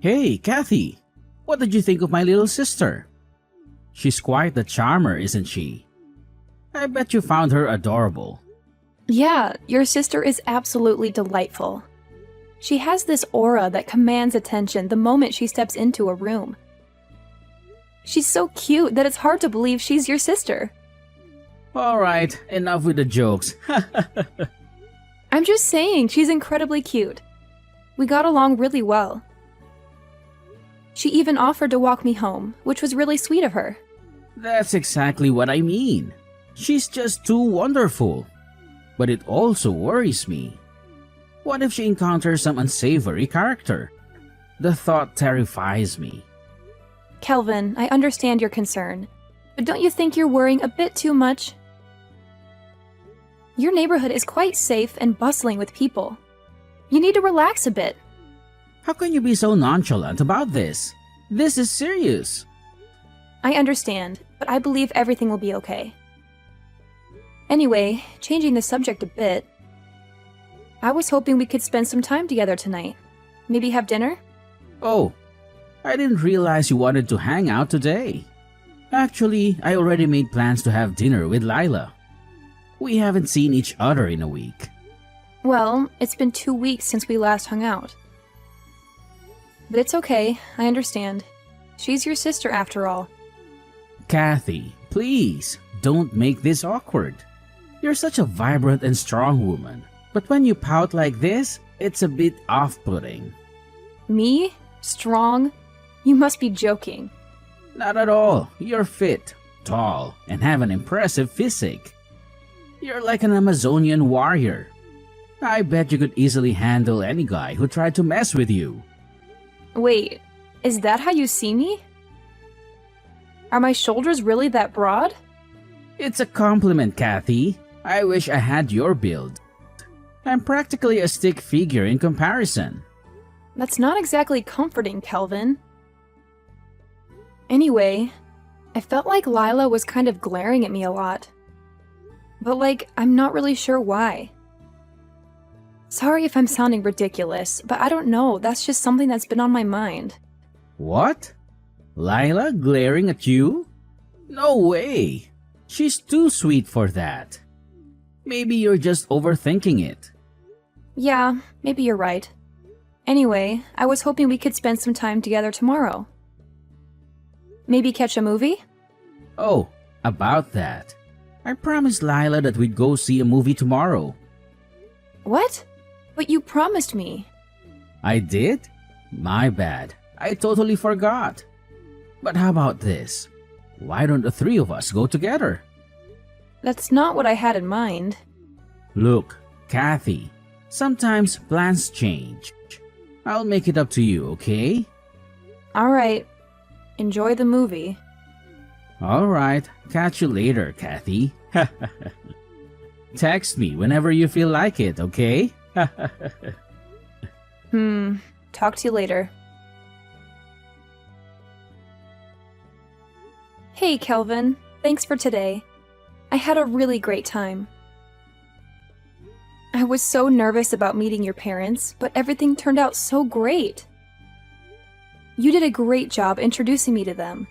Hey, Kathy! What did you think of my little sister? She's quite the charmer, isn't she? I bet you found her adorable. Yeah, your sister is absolutely delightful. She has this aura that commands attention the moment she steps into a room. She's so cute that it's hard to believe she's your sister. Alright, enough with the jokes. I'm just saying, she's incredibly cute. We got along really well. She even offered to walk me home, which was really sweet of her. That's exactly what I mean. She's just too wonderful. But it also worries me. What if she encounters some unsavory character? The thought terrifies me. Kelvin, I understand your concern, but don't you think you're worrying a bit too much? Your neighborhood is quite safe and bustling with people. You need to relax a bit. How can you be so nonchalant about this? This is serious. I understand, but I believe everything will be okay. Anyway, changing the subject a bit, I was hoping we could spend some time together tonight. Maybe have dinner? Oh, I didn't realize you wanted to hang out today. Actually, I already made plans to have dinner with Lila. We haven't seen each other in a week. Well, it's been 2 weeks since we last hung out. But it's okay, I understand. She's your sister after all. Kathy, please, don't make this awkward. You're such a vibrant and strong woman, but when you pout like this, it's a bit off-putting. Me? Strong? You must be joking. Not at all. You're fit, tall, and have an impressive physique. You're like an Amazonian warrior. I bet you could easily handle any guy who tried to mess with you. Wait, is that how you see me? Are my shoulders really that broad? It's a compliment, Kathy. I wish I had your build. I'm practically a stick figure in comparison. That's not exactly comforting, Kelvin. Anyway, I felt like Lila was kind of glaring at me a lot. But I'm not really sure why. Sorry if I'm sounding ridiculous, but I don't know, that's just something that's been on my mind. What? Lila glaring at you? No way! She's too sweet for that. Maybe you're just overthinking it. Yeah, maybe you're right. Anyway, I was hoping we could spend some time together tomorrow. Maybe catch a movie? Oh, about that. I promised Lila that we'd go see a movie tomorrow. What? But you promised me. I did? My bad. I totally forgot. But how about this? Why don't the three of us go together? That's not what I had in mind. Look, Kathy, sometimes plans change. I'll make it up to you, okay? Alright. Enjoy the movie. Alright, catch you later, Kathy. Text me whenever you feel like it, okay? Talk to you later. Hey, Kelvin. Thanks for today. I had a really great time. I was so nervous about meeting your parents, but everything turned out so great. You did a great job introducing me to them.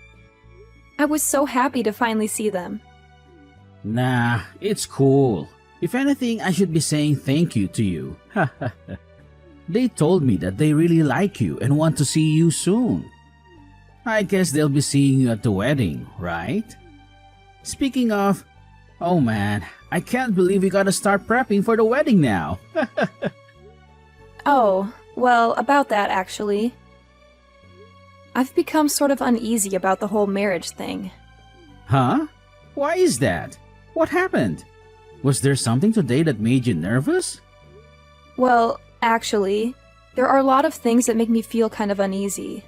I was so happy to finally see them. Nah, it's cool. If anything, I should be saying thank you to you. They told me that they really like you and want to see you soon. I guess they'll be seeing you at the wedding, right? Speaking of, oh man, I can't believe we gotta start prepping for the wedding now. Oh, well, about that actually. I've become sort of uneasy about the whole marriage thing. Huh? Why is that? What happened? Was there something today that made you nervous? Well, actually, there are a lot of things that make me feel kind of uneasy.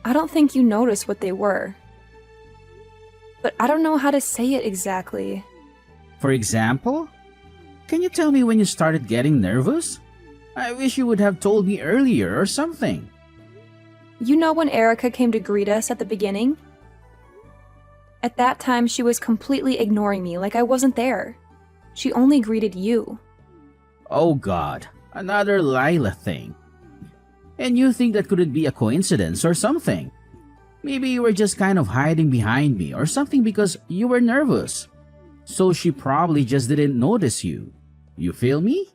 I don't think you noticed what they were. But I don't know how to say it exactly. For example? Can you tell me when you started getting nervous? I wish you would have told me earlier or something. You know when Erica came to greet us at the beginning? At that time, she was completely ignoring me like I wasn't there. She only greeted you. Oh God, another Lila thing. And you think that couldn't be a coincidence or something. Maybe you were just kind of hiding behind me or something because you were nervous. So she probably just didn't notice you. You feel me?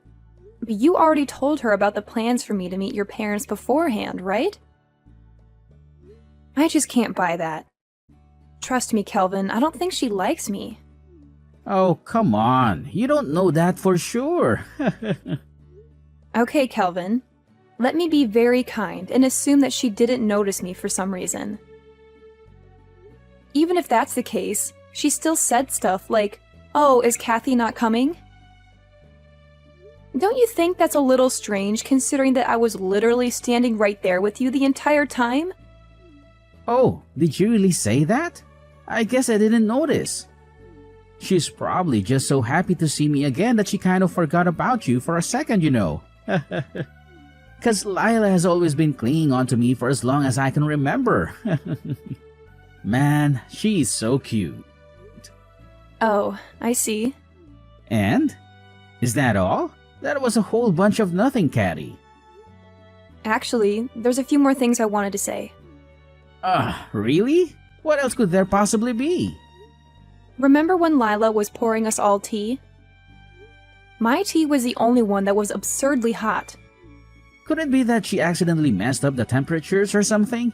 But you already told her about the plans for me to meet your parents beforehand, right? I just can't buy that. Trust me, Kelvin, I don't think she likes me. Oh, come on. You don't know that for sure. Okay, Kelvin. Let me be very kind and assume that she didn't notice me for some reason. Even if that's the case, she still said stuff like, "Oh, is Kathy not coming?" Don't you think that's a little strange considering that I was literally standing right there with you the entire time? Oh, did you really say that? I guess I didn't notice. She's probably just so happy to see me again that she kind of forgot about you for a second, you know. 'Cause Lila has always been clinging on to me for as long as I can remember. Man, she's so cute. Oh, I see. And? Is that all? That was a whole bunch of nothing, Caddy. Actually, there's a few more things I wanted to say. Really? What else could there possibly be? Remember when Lila was pouring us all tea? My tea was the only one that was absurdly hot. Could it be that she accidentally messed up the temperatures or something?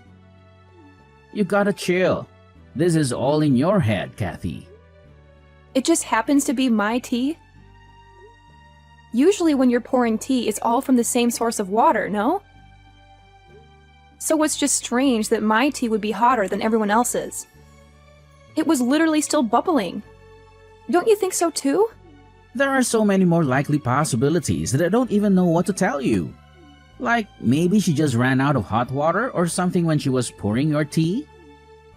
You gotta chill. This is all in your head, Kathy. It just happens to be my tea? Usually when you're pouring tea, it's all from the same source of water, no? So it's just strange that my tea would be hotter than everyone else's. It was literally still bubbling. Don't you think so too? There are so many more likely possibilities that I don't even know what to tell you. Like, maybe she just ran out of hot water or something when she was pouring your tea?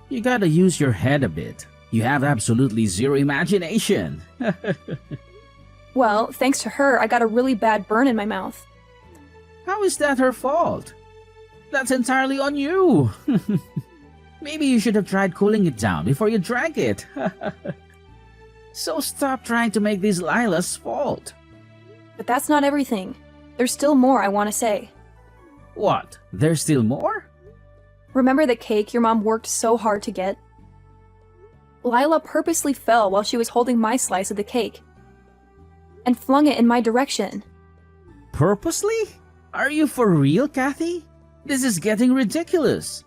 You gotta use your head a bit. You have absolutely zero imagination. Well, thanks to her, I got a really bad burn in my mouth. How is that her fault? That's entirely on you. Maybe you should have tried cooling it down before you drank it. So stop trying to make this Lila's fault. But that's not everything. There's still more I want to say. What? There's still more? Remember the cake your mom worked so hard to get? Lila purposely fell while she was holding my slice of the cake and flung it in my direction. Purposely? Are you for real, Kathy? This is getting ridiculous.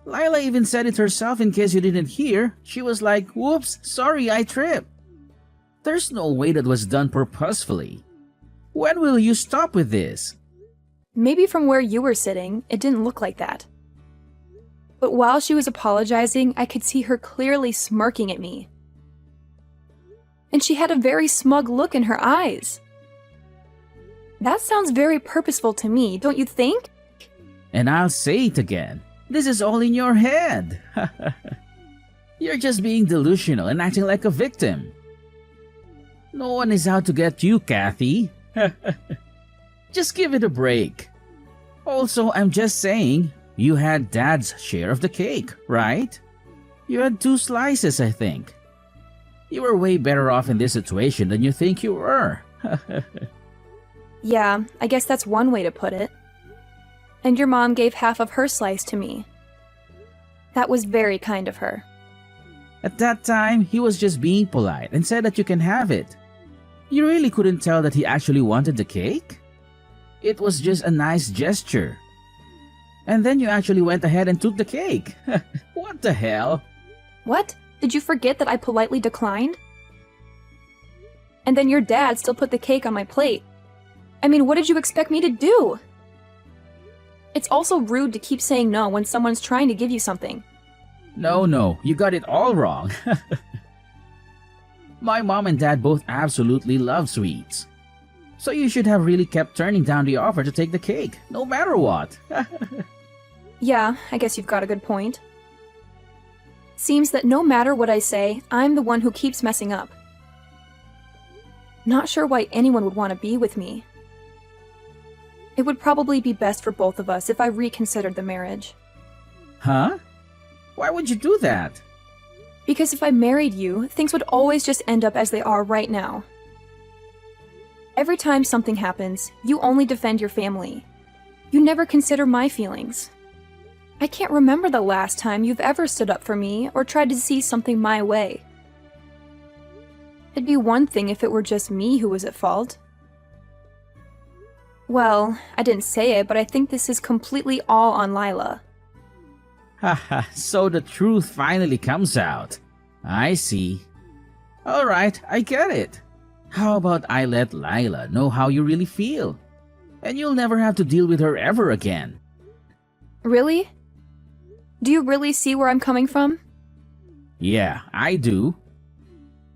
Lila even said it herself in case you didn't hear. She was like, "Whoops, sorry, I tripped." There's no way that was done purposefully. When will you stop with this? Maybe from where you were sitting, it didn't look like that. But while she was apologizing, I could see her clearly smirking at me. And she had a very smug look in her eyes. That sounds very purposeful to me, don't you think? And I'll say it again. This is all in your head. You're just being delusional and acting like a victim. No one is out to get you, Kathy. Just give it a break. Also, I'm just saying, you had Dad's share of the cake, right? You had 2 slices, I think. You were way better off in this situation than you think you were. Yeah, I guess that's one way to put it. And your mom gave half of her slice to me. That was very kind of her. At that time, he was just being polite and said that you can have it. You really couldn't tell that he actually wanted the cake? It was just a nice gesture. And then you actually went ahead and took the cake. What the hell? What? Did you forget that I politely declined? And then your dad still put the cake on my plate. I mean, what did you expect me to do? It's also rude to keep saying no when someone's trying to give you something. No, you got it all wrong. My mom and dad both absolutely love sweets. So you should have really kept turning down the offer to take the cake, no matter what. Yeah, I guess you've got a good point. Seems that no matter what I say, I'm the one who keeps messing up. Not sure why anyone would want to be with me. It would probably be best for both of us if I reconsidered the marriage. Huh? Why would you do that? Because if I married you, things would always just end up as they are right now. Every time something happens, you only defend your family. You never consider my feelings. I can't remember the last time you've ever stood up for me or tried to see something my way. It'd be one thing if it were just me who was at fault. Well, I didn't say it, but I think this is completely all on Lila. Haha, so the truth finally comes out. I see. Alright, I get it. How about I let Lila know how you really feel? And you'll never have to deal with her ever again. Really? Do you really see where I'm coming from? Yeah, I do.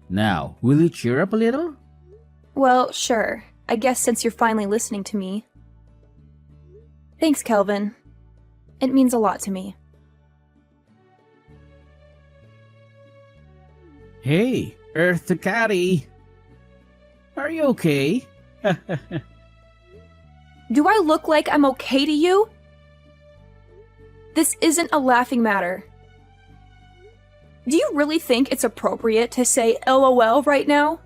Now, will you cheer up a little? Well, sure. I guess since you're finally listening to me. Thanks, Kelvin. It means a lot to me. Hey, Earth to Caddy. Are you okay? Do I look like I'm okay to you? This isn't a laughing matter. Do you really think it's appropriate to say LOL right now?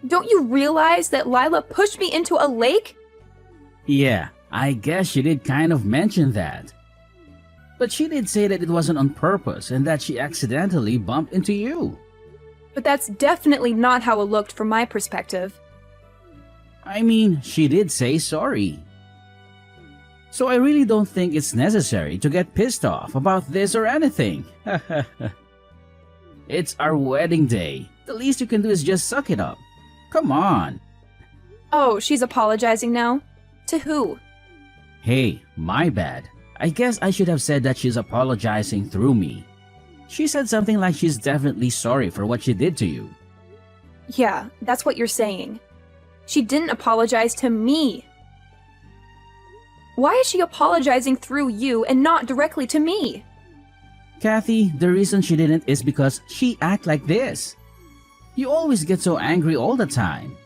Don't you realize that Lila pushed me into a lake? Yeah, I guess she did kind of mention that. But she did say that it wasn't on purpose and that she accidentally bumped into you. But that's definitely not how it looked from my perspective. I mean, she did say sorry. So I really don't think it's necessary to get pissed off about this or anything. It's our wedding day. The least you can do is just suck it up. Come on. Oh, she's apologizing now? To who? Hey, my bad. I guess I should have said that she's apologizing through me. She said something like she's definitely sorry for what she did to you. Yeah, that's what you're saying. She didn't apologize to me. Why is she apologizing through you and not directly to me? Kathy, the reason she didn't is because she act like this. You always get so angry all the time.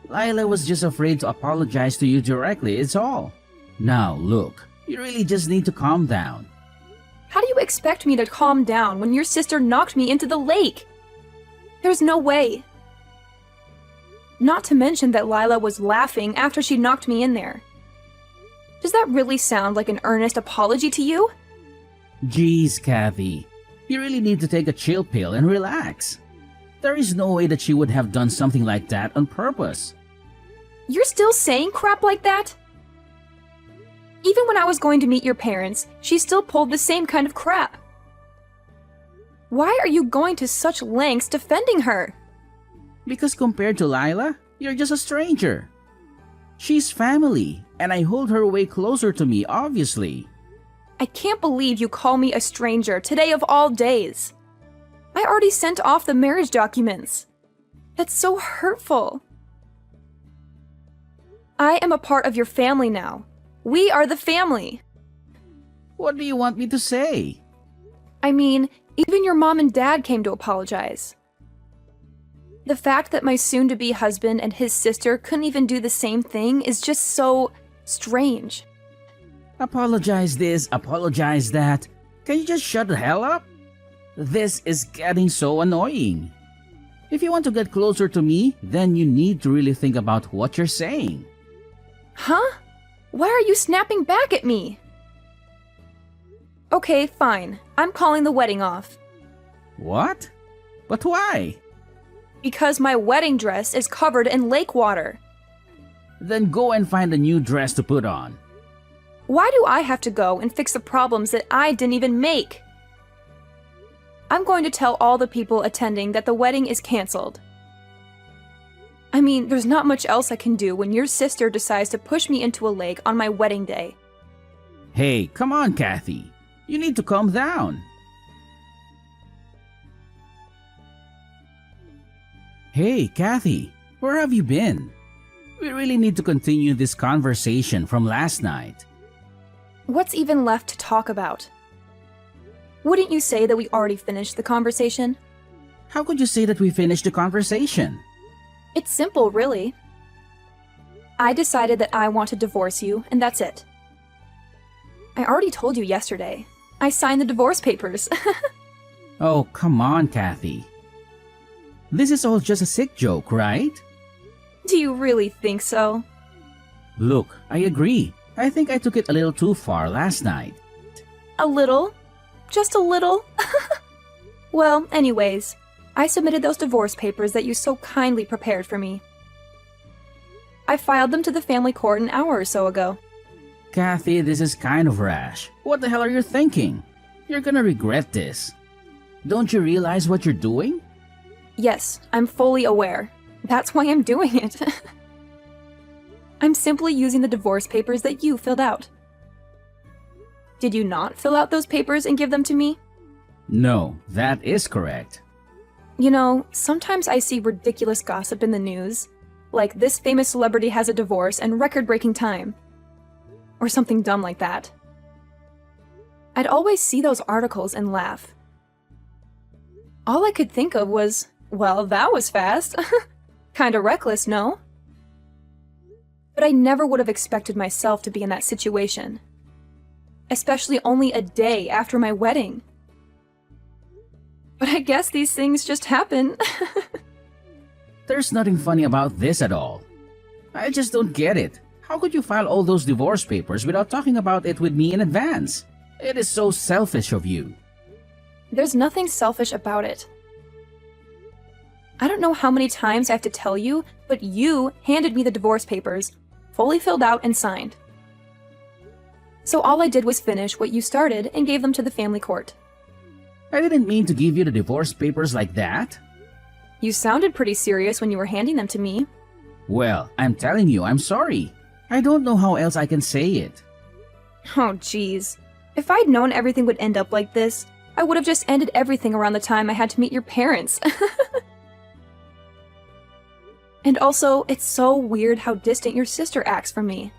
Lila was just afraid to apologize to you directly, it's all. Now, look, you really just need to calm down. How do you expect me to calm down when your sister knocked me into the lake? There's no way. Not to mention that Lila was laughing after she knocked me in there. Does that really sound like an earnest apology to you? Jeez, Kathy. You really need to take a chill pill and relax. There is no way that she would have done something like that on purpose. You're still saying crap like that? Even when I was going to meet your parents, she still pulled the same kind of crap. Why are you going to such lengths defending her? Because compared to Lila, you're just a stranger. She's family, and I hold her way closer to me, obviously. I can't believe you call me a stranger today of all days. I already sent off the marriage documents. That's so hurtful. I am a part of your family now. We are the family. What do you want me to say? I mean, even your mom and dad came to apologize. The fact that my soon-to-be husband and his sister couldn't even do the same thing is just so strange. Apologize this, apologize that. Can you just shut the hell up? This is getting so annoying. If you want to get closer to me, then you need to really think about what you're saying. Huh? Why are you snapping back at me? Okay, fine. I'm calling the wedding off. What? But why? Because my wedding dress is covered in lake water. Then go and find a new dress to put on. Why do I have to go and fix the problems that I didn't even make? I'm going to tell all the people attending that the wedding is canceled. I mean, there's not much else I can do when your sister decides to push me into a lake on my wedding day. Hey, come on, Kathy. You need to calm down. Hey, Kathy, where have you been? We really need to continue this conversation from last night. What's even left to talk about? Wouldn't you say that we already finished the conversation? How could you say that we finished the conversation? It's simple, really. I decided that I want to divorce you, and that's it. I already told you yesterday. I signed the divorce papers. Oh, come on, Kathy. This is all just a sick joke, right? Do you really think so? Look, I agree. I think I took it a little too far last night. A little? Just a little? Well, anyways, I submitted those divorce papers that you so kindly prepared for me. I filed them to the family court an hour or so ago. Kathy, this is kind of rash. What the hell are you thinking? You're gonna regret this. Don't you realize what you're doing? Yes, I'm fully aware. That's why I'm doing it. I'm simply using the divorce papers that you filled out. Did you not fill out those papers and give them to me? No, that is correct. You know, sometimes I see ridiculous gossip in the news, like this famous celebrity has a divorce and record-breaking time. Or something dumb like that. I'd always see those articles and laugh. All I could think of was, well, that was fast. Kinda reckless, no? But I never would have expected myself to be in that situation. Especially only a day after my wedding. But I guess these things just happen. There's nothing funny about this at all. I just don't get it. How could you file all those divorce papers without talking about it with me in advance? It is so selfish of you. There's nothing selfish about it. I don't know how many times I have to tell you, but you handed me the divorce papers, fully filled out and signed. So all I did was finish what you started and gave them to the family court. I didn't mean to give you the divorce papers like that. You sounded pretty serious when you were handing them to me. Well, I'm telling you, I'm sorry. I don't know how else I can say it. Oh, geez. If I'd known everything would end up like this, I would have just ended everything around the time I had to meet your parents. And also, it's so weird how distant your sister acts from me.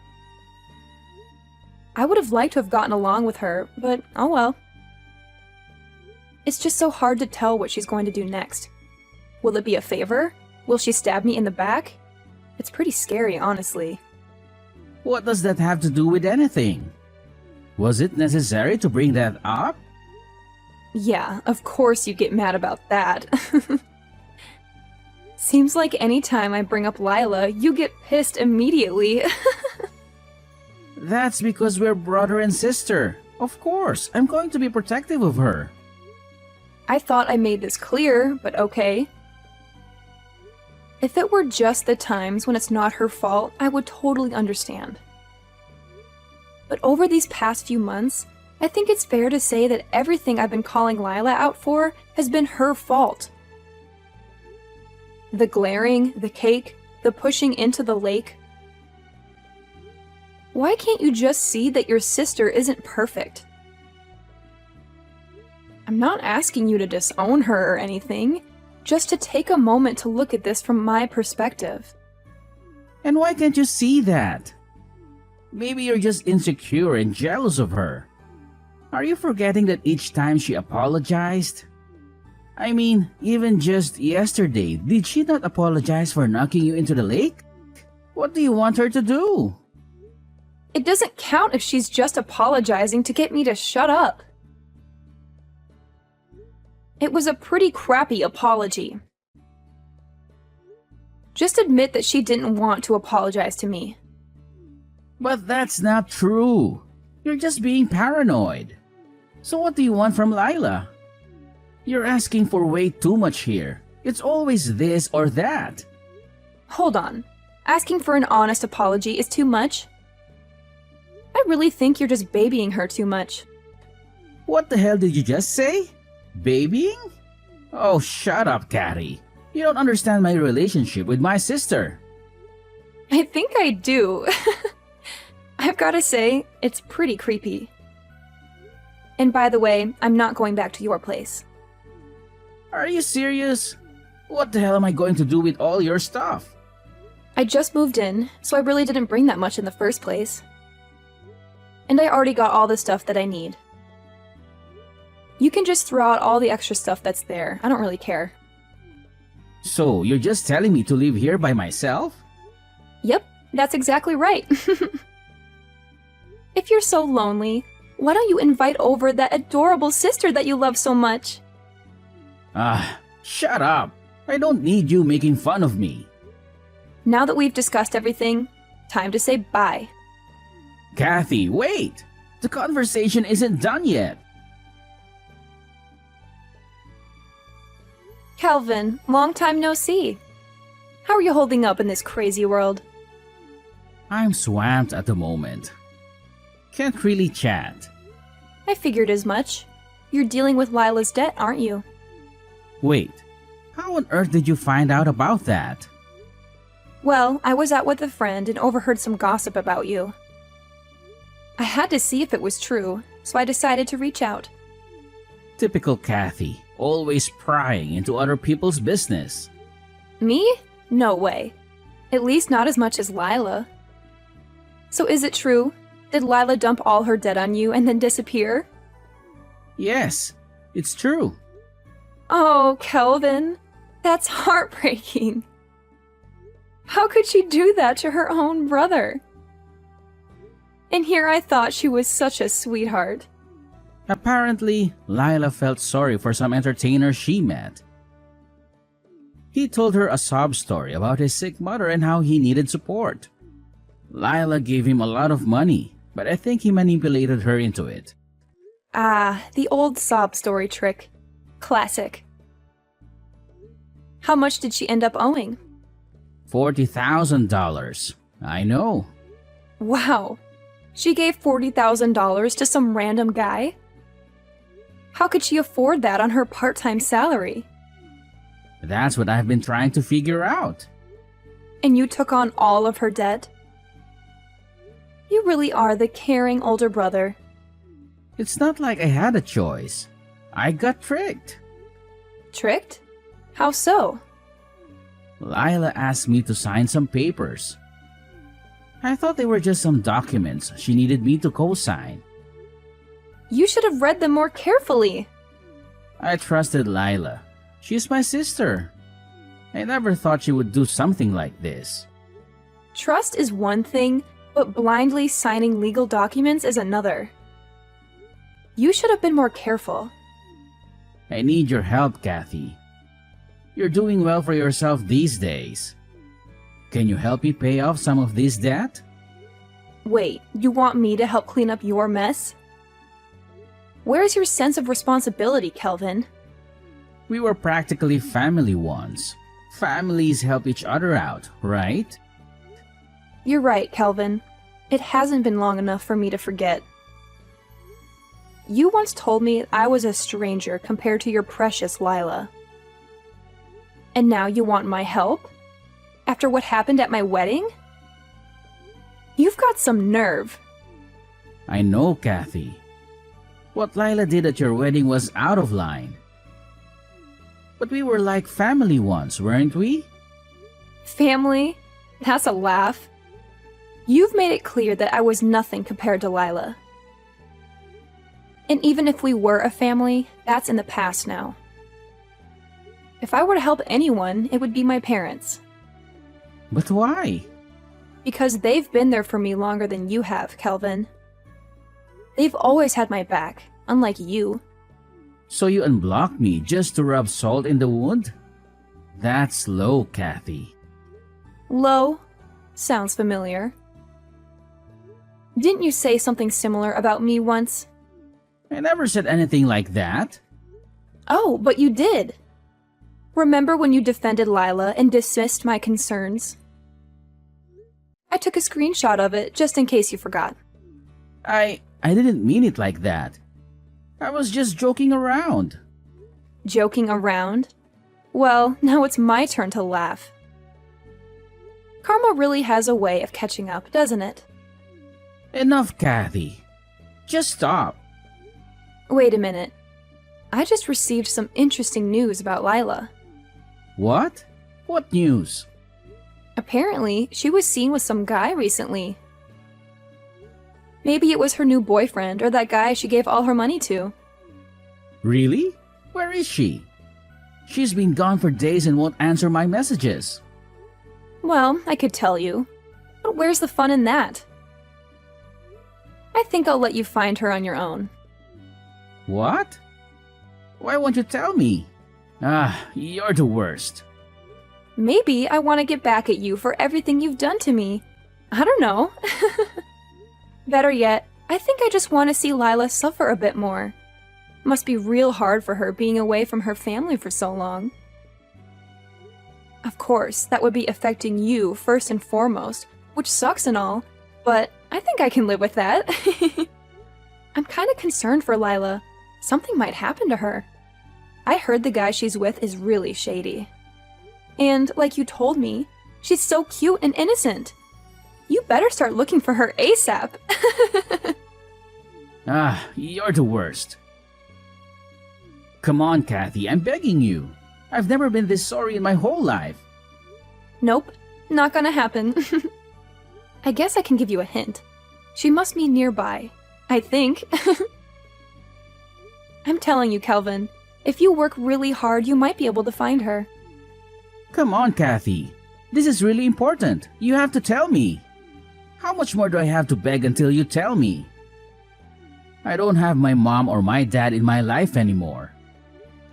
I would have liked to have gotten along with her, but oh well. It's just so hard to tell what she's going to do next. Will it be a favor? Will she stab me in the back? It's pretty scary, honestly. What does that have to do with anything? Was it necessary to bring that up? Yeah, of course you get mad about that. Seems like any time I bring up Lila, you get pissed immediately. That's because we're brother and sister. Of course, I'm going to be protective of her. I thought I made this clear, but okay. If it were just the times when it's not her fault, I would totally understand. But over these past few months, I think it's fair to say that everything I've been calling Lila out for has been her fault. The glaring, the cake, the pushing into the lake. Why can't you just see that your sister isn't perfect? I'm not asking you to disown her or anything, just to take a moment to look at this from my perspective. And why can't you see that? Maybe you're just insecure and jealous of her. Are you forgetting that each time she apologized? I mean, even just yesterday, did she not apologize for knocking you into the lake? What do you want her to do? It doesn't count if she's just apologizing to get me to shut up. It was a pretty crappy apology. Just admit that she didn't want to apologize to me. But that's not true. You're just being paranoid. So what do you want from Lila? You're asking for way too much here. It's always this or that. Hold on. Asking for an honest apology is too much? I really think you're just babying her too much. What the hell did you just say? Babying? Oh, shut up, Catty. You don't understand my relationship with my sister. I think I do. I've gotta say, it's pretty creepy. And by the way, I'm not going back to your place. Are you serious? What the hell am I going to do with all your stuff? I just moved in, so I really didn't bring that much in the first place. And I already got all the stuff that I need. You can just throw out all the extra stuff that's there. I don't really care. So, you're just telling me to live here by myself? Yep, that's exactly right. If you're so lonely, why don't you invite over that adorable sister that you love so much? Shut up. I don't need you making fun of me. Now that we've discussed everything, Time to say bye. Kathy, wait! The conversation isn't done yet. Calvin, long time no see. How are you holding up in this crazy world? I'm swamped at the moment. Can't really chat. I figured as much. You're dealing with Lila's debt, aren't you? Wait, how on earth did you find out about that? Well, I was out with a friend and overheard some gossip about you. I had to see if it was true, so I decided to reach out. Typical Kathy, always prying into other people's business. Me? No way. At least not as much as Lila. So is it true? Did Lila dump all her debt on you and then disappear? Yes, it's true. Oh, Kelvin, that's heartbreaking. How could she do that to her own brother? And here I thought she was such a sweetheart. Apparently, Lila felt sorry for some entertainer she met. He told her a sob story about his sick mother and how he needed support. Lila gave him a lot of money, but I think he manipulated her into it. Ah, the old sob story trick. Classic. How much did she end up owing? $40,000. I know. Wow. She gave $40,000 to some random guy? How could she afford that on her part-time salary? That's what I've been trying to figure out. And you took on all of her debt? You really are the caring older brother. It's not like I had a choice. I got tricked. Tricked? How so? Lila asked me to sign some papers. I thought they were just some documents she needed me to co-sign. You should have read them more carefully. I trusted Lila. She's my sister. I never thought she would do something like this. Trust is one thing, but blindly signing legal documents is another. You should have been more careful. I need your help, Kathy. You're doing well for yourself these days. Can you help me pay off some of this debt? Wait, you want me to help clean up your mess? Where's your sense of responsibility, Kelvin? We were practically family once. Families help each other out, right? You're right, Kelvin. It hasn't been long enough for me to forget. You once told me I was a stranger compared to your precious Lila. And now you want my help? After what happened at my wedding? You've got some nerve. I know, Kathy. What Lila did at your wedding was out of line. But we were like family once, weren't we? Family? That's a laugh. You've made it clear that I was nothing compared to Lila. And even if we were a family, that's in the past now. If I were to help anyone, it would be my parents. But why? Because they've been there for me longer than you have, Kelvin. They've always had my back, unlike you. So you unblocked me just to rub salt in the wound? That's low, Kathy. Low? Sounds familiar. Didn't you say something similar about me once? I never said anything like that. Oh, but you did. Remember when you defended Lila and dismissed my concerns? I took a screenshot of it just in case you forgot. I didn't mean it like that. I was just joking around. Joking around? Well, now it's my turn to laugh. Karma really has a way of catching up, doesn't it? Enough, Kathy. Just stop. Wait a minute. I just received some interesting news about Lila. What? What news? Apparently, she was seen with some guy recently. Maybe it was her new boyfriend or that guy she gave all her money to. Really? Where is she? She's been gone for days and won't answer my messages. Well, I could tell you. But where's the fun in that? I think I'll let you find her on your own. What? Why won't you tell me? You're the worst. Maybe I want to get back at you for everything you've done to me. I don't know. Better yet, I think I just want to see Lila suffer a bit more. Must be real hard for her being away from her family for so long. Of course, that would be affecting you first and foremost, which sucks and all, but I think I can live with that. I'm kind of concerned for Lila. Something might happen to her. I heard the guy she's with is really shady. And, like you told me, she's so cute and innocent. You better start looking for her ASAP. You're the worst. Come on, Kathy, I'm begging you. I've never been this sorry in my whole life. Nope, not gonna happen. I guess I can give you a hint. She must be nearby. I think. I'm telling you, Kelvin, if you work really hard, you might be able to find her. Come on, Kathy. This is really important. You have to tell me. How much more do I have to beg until you tell me? I don't have my mom or my dad in my life anymore.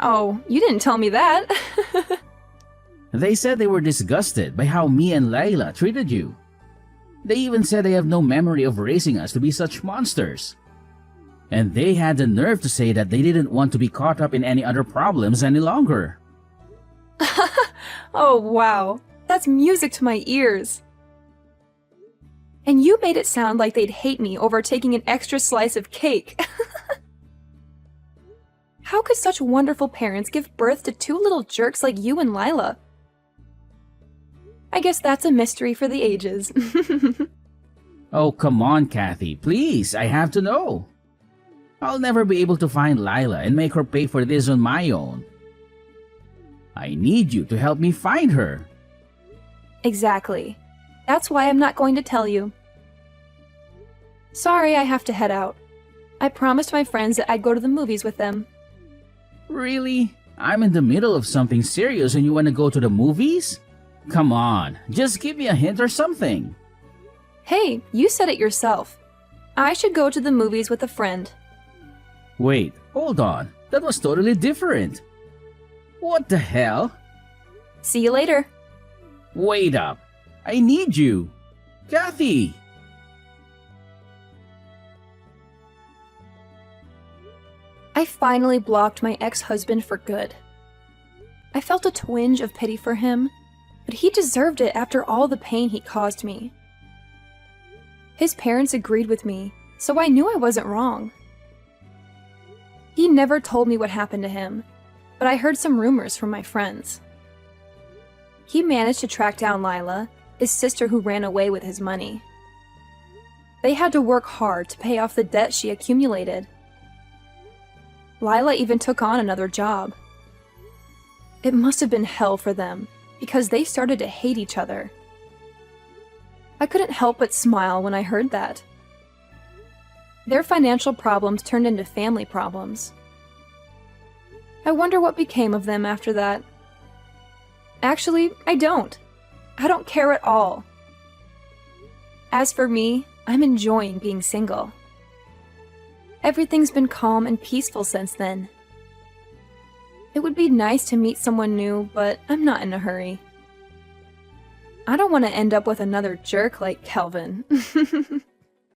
Oh, you didn't tell me that. They said they were disgusted by how me and Layla treated you. They even said they have no memory of raising us to be such monsters. And they had the nerve to say that they didn't want to be caught up in any other problems any longer. Oh, wow. That's music to my ears. And you made it sound like they'd hate me over taking an extra slice of cake. How could such wonderful parents give birth to two little jerks like you and Lila? I guess that's a mystery for the ages. Oh, come on, Kathy. Please, I have to know. I'll never be able to find Lila and make her pay for this on my own. I need you to help me find her. Exactly. That's why I'm not going to tell you. Sorry, I have to head out. I promised my friends that I'd go to the movies with them. Really? I'm in the middle of something serious and you want to go to the movies? Come on, just give me a hint or something. Hey, you said it yourself. I should go to the movies with a friend. Wait, hold on. That was totally different. What the hell? See you later. Wait up. I need you. Kathy! I finally blocked my ex-husband for good. I felt a twinge of pity for him, but he deserved it after all the pain he caused me. His parents agreed with me, so I knew I wasn't wrong. He never told me what happened to him, but I heard some rumors from my friends. He managed to track down Lila, his sister who ran away with his money. They had to work hard to pay off the debt she accumulated. Lila even took on another job. It must have been hell for them, because they started to hate each other. I couldn't help but smile when I heard that. Their financial problems turned into family problems. I wonder what became of them after that. Actually, I don't. I don't care at all. As for me, I'm enjoying being single. Everything's been calm and peaceful since then. It would be nice to meet someone new, but I'm not in a hurry. I don't want to end up with another jerk like Kelvin.